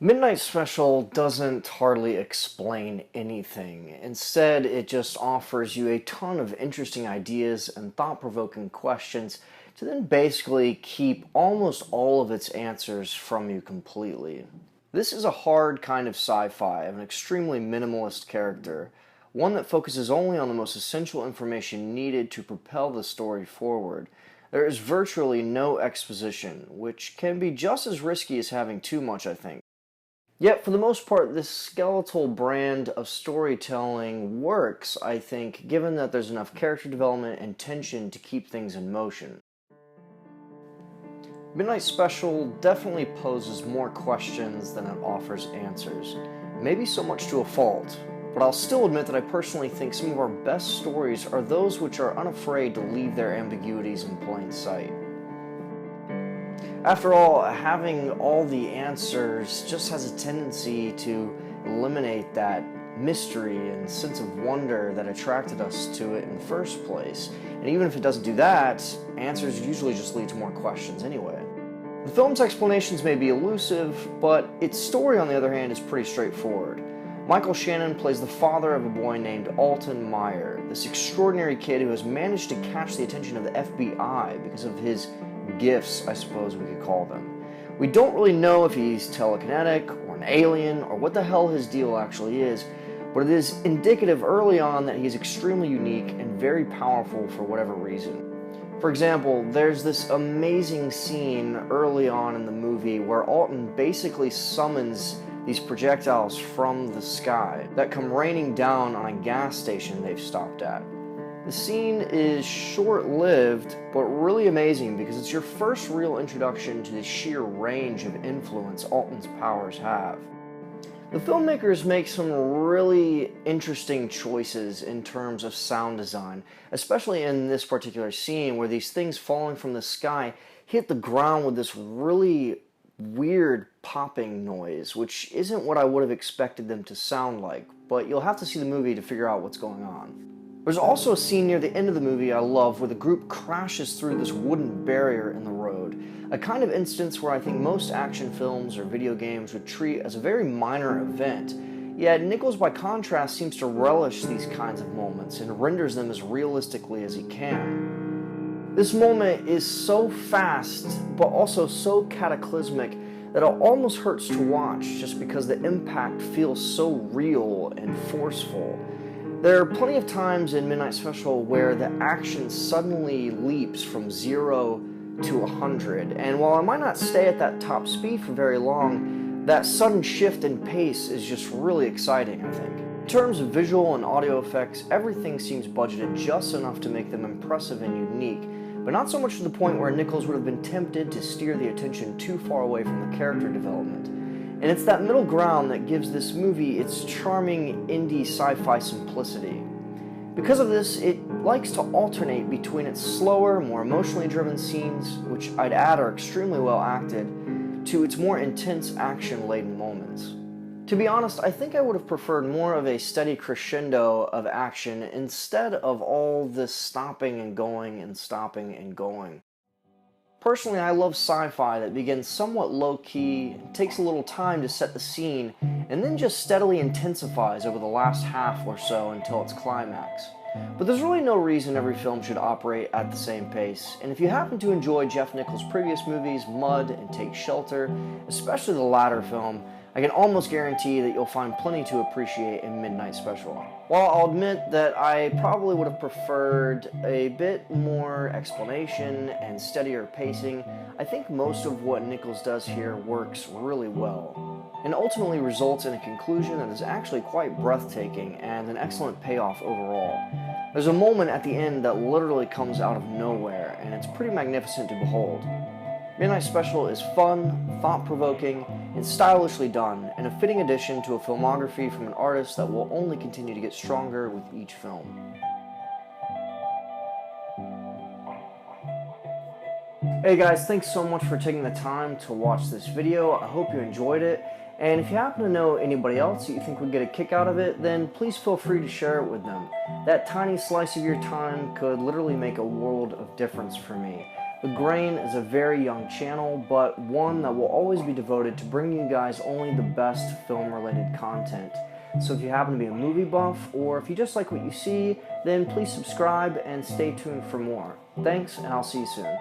Midnight Special doesn't hardly explain anything. Instead, it just offers you a ton of interesting ideas and thought-provoking questions to then basically keep almost all of its answers from you completely. This is a hard kind of sci-fi of an extremely minimalist character, one that focuses only on the most essential information needed to propel the story forward. There is virtually no exposition, which can be just as risky as having too much, I think. Yet, for the most part, this skeletal brand of storytelling works, I think, given that there's enough character development and tension to keep things in motion. Midnight Special definitely poses more questions than it offers answers, maybe so much to a fault, but I'll still admit that I personally think some of our best stories are those which are unafraid to leave their ambiguities in plain sight. After all, having all the answers just has a tendency to eliminate that mystery and sense of wonder that attracted us to it in the first place. And even if it doesn't do that, answers usually just lead to more questions anyway. The film's explanations may be elusive, but its story, on the other hand, is pretty straightforward. Michael Shannon plays the father of a boy named Alton Meyer, this extraordinary kid who has managed to catch the attention of the FBI because of his gifts, I suppose we could call them. We don't really know if he's telekinetic or an alien or what the hell his deal actually is, but it is indicative early on that he's extremely unique and very powerful for whatever reason. For example, there's this amazing scene early on in the movie where Alton basically summons these projectiles from the sky that come raining down on a gas station they've stopped at. The scene is short-lived, but really amazing because it's your first real introduction to the sheer range of influence Alton's powers have. The filmmakers make some really interesting choices in terms of sound design, especially in this particular scene where these things falling from the sky hit the ground with this really weird popping noise, which isn't what I would have expected them to sound like, but you'll have to see the movie to figure out what's going on. There's also a scene near the end of the movie I love where the group crashes through this wooden barrier in the road, a kind of instance where I think most action films or video games would treat as a very minor event, yet Nichols by contrast seems to relish these kinds of moments and renders them as realistically as he can. This moment is so fast, but also so cataclysmic that it almost hurts to watch just because the impact feels so real and forceful. There are plenty of times in Midnight Special where the action suddenly leaps from 0 to 100, and while I might not stay at that top speed for very long, that sudden shift in pace is just really exciting, I think. In terms of visual and audio effects, everything seems budgeted just enough to make them impressive and unique, but not so much to the point where Nichols would have been tempted to steer the attention too far away from the character development. And it's that middle ground that gives this movie its charming indie sci-fi simplicity. Because of this, it likes to alternate between its slower, more emotionally driven scenes, which I'd add are extremely well acted, to its more intense action-laden moments. To be honest, I think I would have preferred more of a steady crescendo of action instead of all this stopping and going and stopping and going. Personally, I love sci-fi that begins somewhat low-key, takes a little time to set the scene, and then just steadily intensifies over the last half or so until its climax. But there's really no reason every film should operate at the same pace, and if you happen to enjoy Jeff Nichols' previous movies, Mud and Take Shelter, especially the latter film, I can almost guarantee that you'll find plenty to appreciate in Midnight Special. While I'll admit that I probably would have preferred a bit more explanation and steadier pacing, I think most of what Nichols does here works really well, and ultimately results in a conclusion that is actually quite breathtaking and an excellent payoff overall. There's a moment at the end that literally comes out of nowhere, and it's pretty magnificent to behold. Midnight Special is fun, thought-provoking, and stylishly done, and a fitting addition to a filmography from an artist that will only continue to get stronger with each film. Hey guys, thanks so much for taking the time to watch this video. I hope you enjoyed it, and if you happen to know anybody else that you think would get a kick out of it, then please feel free to share it with them. That tiny slice of your time could literally make a world of difference for me. The Grain is a very young channel, but one that will always be devoted to bringing you guys only the best film-related content. So if you happen to be a movie buff, or if you just like what you see, then please subscribe and stay tuned for more. Thanks, and I'll see you soon.